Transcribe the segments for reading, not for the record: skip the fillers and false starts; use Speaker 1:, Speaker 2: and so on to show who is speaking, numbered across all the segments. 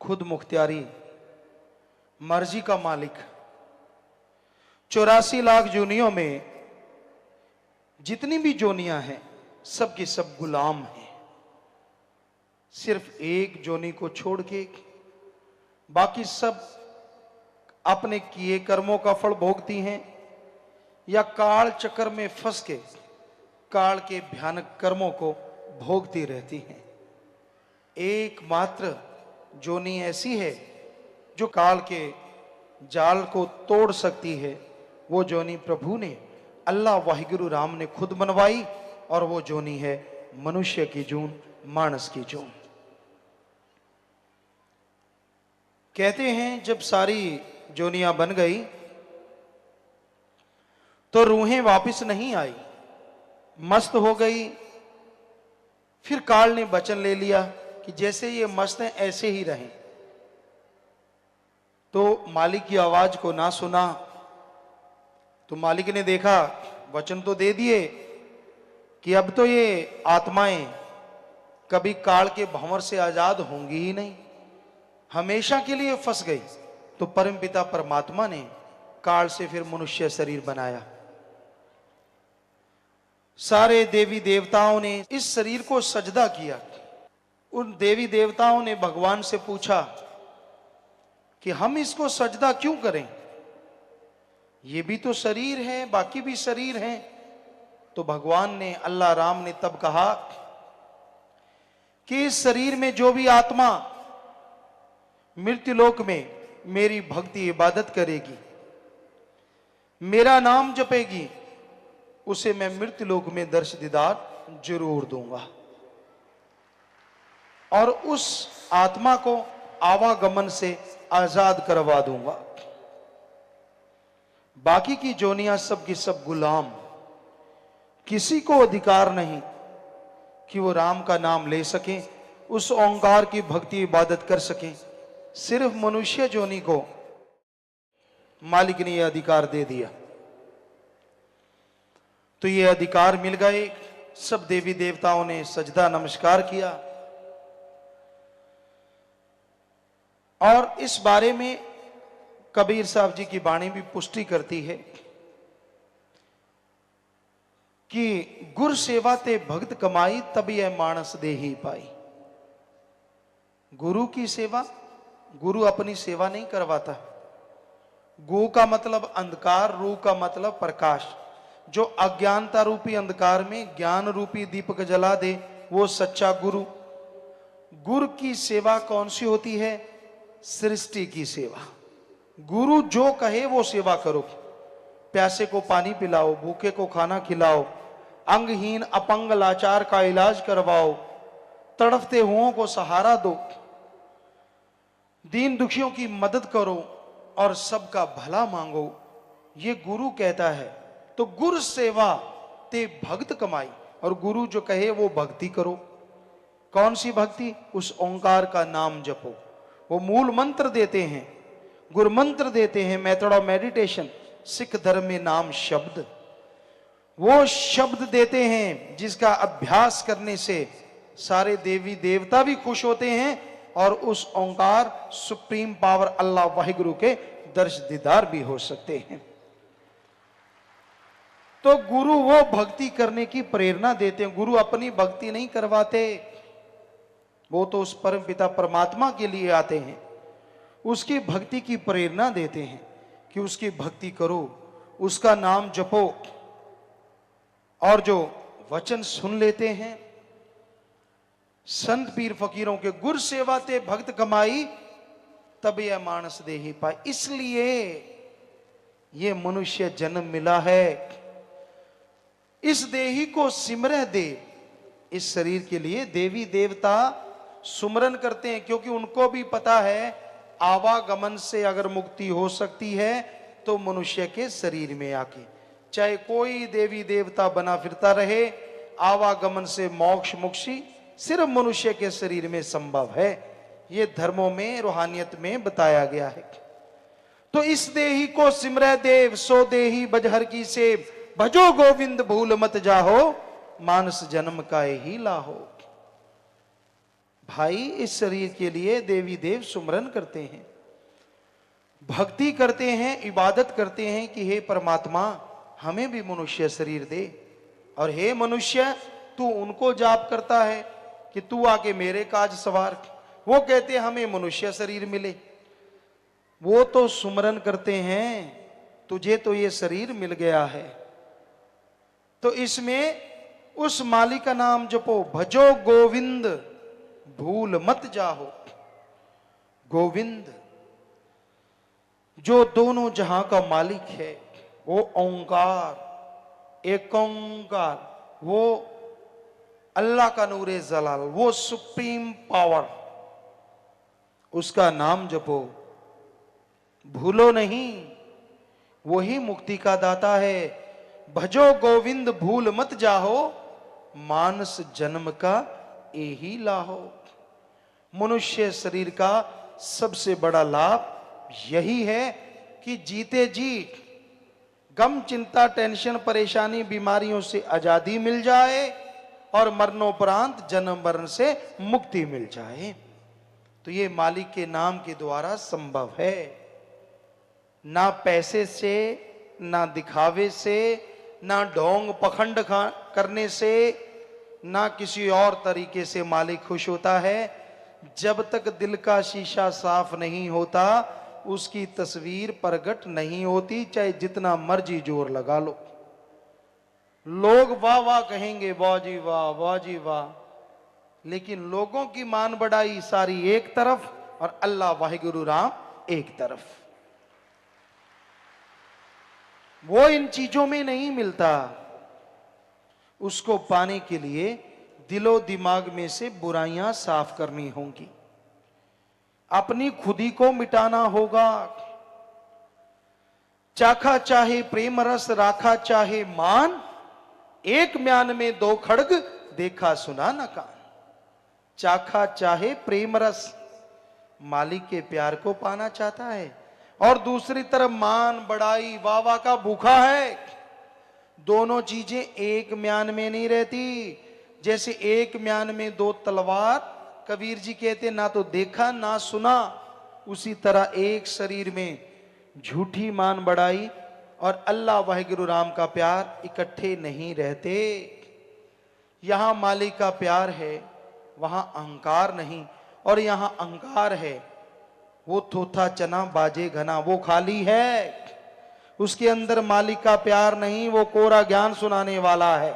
Speaker 1: खुद मुख्तियारी, मर्जी का मालिक। 84 लाख जोनियों में जितनी भी जोनियां हैं सब की सब गुलाम हैं। सिर्फ एक जोनी को छोड़ के बाकी सब अपने किए कर्मों का फल भोगती हैं या काल चक्कर में फंस के काल के भयानक कर्मों को भोगती रहती हैं। एकमात्र जोनी ऐसी है जो काल के जाल को तोड़ सकती है। वो जोनी प्रभु ने, अल्लाह वाहिगुरु राम ने खुद बनवाई, और वो जोनी है मनुष्य की जून, मानस की जून। कहते हैं जब सारी जोनियां बन गई तो रूहें वापस नहीं आई, मस्त हो गई। फिर काल ने वचन ले लिया कि जैसे ये मस्त हैं ऐसे ही रहें। तो मालिक की आवाज को ना सुना तो मालिक ने देखा, वचन तो दे दिए कि अब तो ये आत्माएं कभी काल के भंवर से आजाद होंगी ही नहीं, हमेशा के लिए फंस गई। तो परमपिता परमात्मा ने काल से फिर मनुष्य शरीर बनाया। सारे देवी देवताओं ने इस शरीर को सजदा किया। उन देवी देवताओं ने भगवान से पूछा कि हम इसको सजदा क्यों करें, ये भी तो शरीर है, बाकी भी शरीर हैं। तो भगवान ने, अल्लाह राम ने तब कहा कि इस शरीर में जो भी आत्मा मृत्युलोक में मेरी भक्ति इबादत करेगी, मेरा नाम जपेगी, उसे मैं मृत्युलोक में दर्श दीदार जरूर दूंगा और उस आत्मा को आवागमन से आजाद करवा दूंगा। बाकी की जोनियां सब की सब गुलाम, किसी को अधिकार नहीं कि वो राम का नाम ले सकें, उस ओंकार की भक्ति इबादत कर सकें। सिर्फ मनुष्य जोनी को मालिक ने यह अधिकार दे दिया। तो ये अधिकार मिल गए। सब देवी देवताओं ने सजदा नमस्कार किया। और इस बारे में कबीर साहब जी की वाणी भी पुष्टि करती है कि गुर सेवा ते भक्त कमाई, तभी यह मानस दे ही पाई। गुरु की सेवा, गुरु अपनी सेवा नहीं करवाता। गु का मतलब अंधकार, रू का मतलब प्रकाश। जो अज्ञानता रूपी अंधकार में ज्ञान रूपी दीपक जला दे, वो सच्चा गुरु। गुरु की सेवा कौन सी होती है? सृष्टि की सेवा। गुरु जो कहे वो सेवा करो। प्यासे को पानी पिलाओ, भूखे को खाना खिलाओ, अंगहीन अपंग लाचार का इलाज करवाओ, तड़फते हुओं को सहारा दो, दीन दुखियों की मदद करो और सबका भला मांगो, ये गुरु कहता है। तो गुरु सेवा ते भक्त कमाई, और गुरु जो कहे वो भक्ति करो। कौन सी भक्ति? उस ओंकार का नाम जपो। वो मूल मंत्र देते हैं, गुरु मंत्र देते हैं, मेथड ऑफ मेडिटेशन, सिख धर्म में नाम शब्द। वो शब्द देते हैं जिसका अभ्यास करने से सारे देवी देवता भी खुश होते हैं और उस ओंकार सुप्रीम पावर अल्लाह वाहिगुरु के दर्श दीदार भी हो सकते हैं। तो गुरु वो भक्ति करने की प्रेरणा देते हैं। गुरु अपनी भक्ति नहीं करवाते, वो तो उस परम पिता परमात्मा के लिए आते हैं, उसकी भक्ति की प्रेरणा देते हैं कि उसकी भक्ति करो, उसका नाम जपो। और जो वचन सुन लेते हैं संत पीर फकीरों के, गुर सेवा ते भक्त कमाई, तब यह मानस दे ही पाए। इसलिए ये मनुष्य जन्म मिला है। इस देही को सिमरह दे। इस शरीर के लिए देवी देवता सुमरन करते हैं, क्योंकि उनको भी पता है आवागमन से अगर मुक्ति हो सकती है तो मनुष्य के शरीर में आके, चाहे कोई देवी देवता बना फिरता रहे, आवागमन से मोक्ष मुक्ति सिर्फ मनुष्य के शरीर में संभव है। ये धर्मों में, रूहानियत में बताया गया है। तो इस देही को सिमरह देव, सो देही बजहर की सेव, भजो गोविंद भूल मत जाहो, मानस जन्म का ही लाहो। भाई इस शरीर के लिए देवी देव सुमरन करते हैं, भक्ति करते हैं, इबादत करते हैं कि हे परमात्मा हमें भी मनुष्य शरीर दे। और हे मनुष्य तू उनको जाप करता है कि तू आके मेरे काज सवार, वो कहते हमें मनुष्य शरीर मिले। वो तो सुमरन करते हैं, तुझे तो ये शरीर मिल गया है, तो इसमें उस मालिक का नाम जपो। भजो गोविंद भूल मत जाहो। गोविंद जो दोनों जहां का मालिक है, वो ओंकार, एक ओंकार, वो अल्लाह का नूरे जलाल, वो सुप्रीम पावर, उसका नाम जपो, भूलो नहीं, वही मुक्ति का दाता है। भजो गोविंद भूल मत जाहो, मानस जन्म का यही लाहो। मनुष्य शरीर का सबसे बड़ा लाभ यही है कि जीते जी गम चिंता टेंशन परेशानी बीमारियों से आजादी मिल जाए और मरणोपरांत जन्म मरण से मुक्ति मिल जाए। तो ये मालिक के नाम के द्वारा संभव है, ना पैसे से, ना दिखावे से, ना ढोंग पखंड करने से, ना किसी और तरीके से मालिक खुश होता है। जब तक दिल का शीशा साफ नहीं होता उसकी तस्वीर प्रकट नहीं होती, चाहे जितना मर्जी जोर लगा लो। लोग वाह वाह कहेंगे, वाह जी वाह, वाह जी वाह, लेकिन लोगों की मान बढ़ाई सारी एक तरफ और अल्लाह वाहिगुरु राम एक तरफ। वो इन चीजों में नहीं मिलता। उसको पाने के लिए दिलो दिमाग में से बुराइयां साफ करनी होंगी, अपनी खुदी को मिटाना होगा। चाखा चाहे प्रेम रस, राखा चाहे मान, एक म्यान में दो खड़ग, देखा सुना न कान। चाखा चाहे प्रेम रस, मालिक के प्यार को पाना चाहता है, और दूसरी तरफ मान बड़ाई वावा का भूखा है। दोनों चीजें एक म्यान में नहीं रहती। जैसे एक म्यान में दो तलवार, कबीर जी कहते ना तो देखा ना सुना, उसी तरह एक शरीर में झूठी मान बढ़ाई और अल्लाह वाहिगुरु राम का प्यार इकट्ठे नहीं रहते। यहां मालिक का प्यार है, वहां अहंकार नहीं, और यहां अहंकार है वो थोथा चना बाजे घना, वो खाली है, उसके अंदर मालिक का प्यार नहीं, वो कोरा ज्ञान सुनाने वाला है।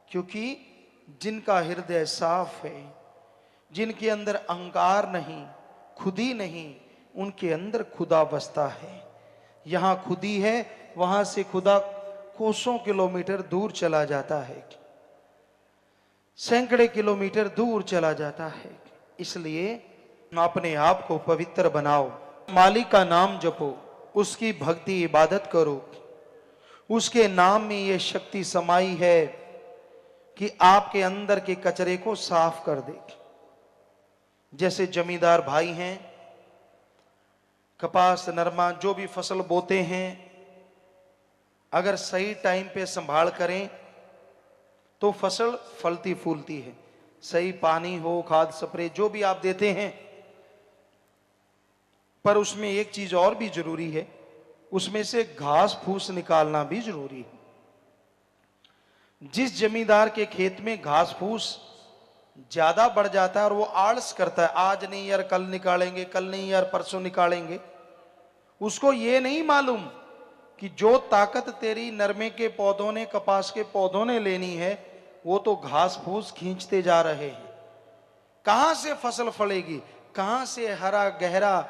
Speaker 1: क्योंकि जिनका हृदय साफ है, जिनके अंदर अहंकार नहीं, खुदी नहीं, उनके अंदर खुदा बसता है। यहां खुदी है, वहां से खुदा कोसों किलोमीटर दूर चला जाता है, सैकड़े किलोमीटर दूर चला जाता है। इसलिए अपने आप को पवित्र बनाओ, मालिक का नाम जपो, उसकी भक्ति इबादत करो। उसके नाम में यह शक्ति समाई है कि आपके अंदर के कचरे को साफ कर दे। जैसे जमींदार भाई हैं, कपास नरमा जो भी फसल बोते हैं, अगर सही टाइम पे संभाल करें तो फसल फलती फूलती है। सही पानी हो, खाद स्प्रे जो भी आप देते हैं, पर उसमें एक चीज और भी जरूरी है, उसमें से घास फूस निकालना भी जरूरी है। जिस जमींदार के खेत में घास फूस ज्यादा बढ़ जाता है और वो आलस करता है, आज नहीं यार कल निकालेंगे, कल नहीं यार परसों निकालेंगे, उसको ये नहीं मालूम कि जो ताकत तेरी नरमे के पौधों ने, कपास के पौधों ने लेनी है, वो तो घास फूस खींचते जा रहे हैं। कहां से फसल फलेगी, कहां से हरा गहरा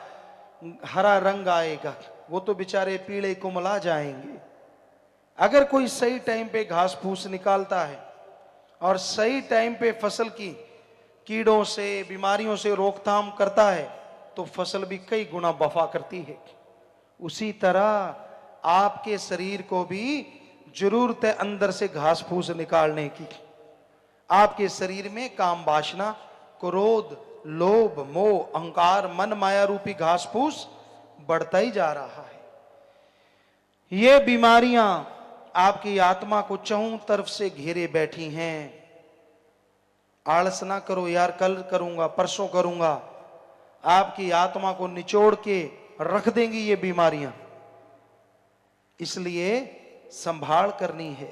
Speaker 1: हरा रंग आएगा, वो तो बेचारे पीले कुमला जाएंगे। अगर कोई सही टाइम पे घास फूस निकालता है और सही टाइम पे फसल की कीड़ों से, बीमारियों से रोकथाम करता है, तो फसल भी कई गुना वफा करती है। उसी तरह आपके शरीर को भी जरूरत है अंदर से घास फूस निकालने की। आपके शरीर में काम वासना, क्रोध, लोभ, मोह, अहंकार, मन माया रूपी घास फूस बढ़ता ही जा रहा है। ये बीमारियां आपकी आत्मा को चौं तरफ से घेरे बैठी हैं। आलस ना करो यार, कल करूंगा, परसों करूंगा। आपकी आत्मा को निचोड़ के रख देंगी ये बीमारियां। इसलिए संभाल करनी है।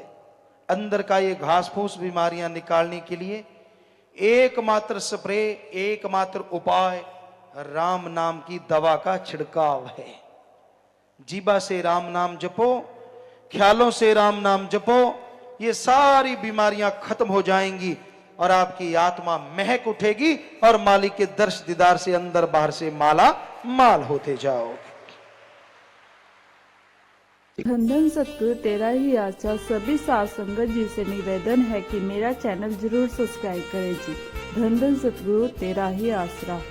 Speaker 1: अंदर का ये घास फूस बीमारियां निकालने के लिए एकमात्र स्प्रे, एकमात्र उपाय राम नाम की दवा का छिड़काव है। जीवा से राम नाम जपो, ख्यालों से राम नाम जपो, ये सारी बीमारियां खत्म हो जाएंगी और आपकी आत्मा महक उठेगी और मालिक के दर्श दीदार से अंदर बाहर से माला माल होते जाओगे।
Speaker 2: धन धन सतगुरु तेरा ही आशा। सभी साध संगत जी से निवेदन है कि मेरा चैनल जरूर सब्सक्राइब करें जी। धन धन सतगुरु तेरा ही आसरा।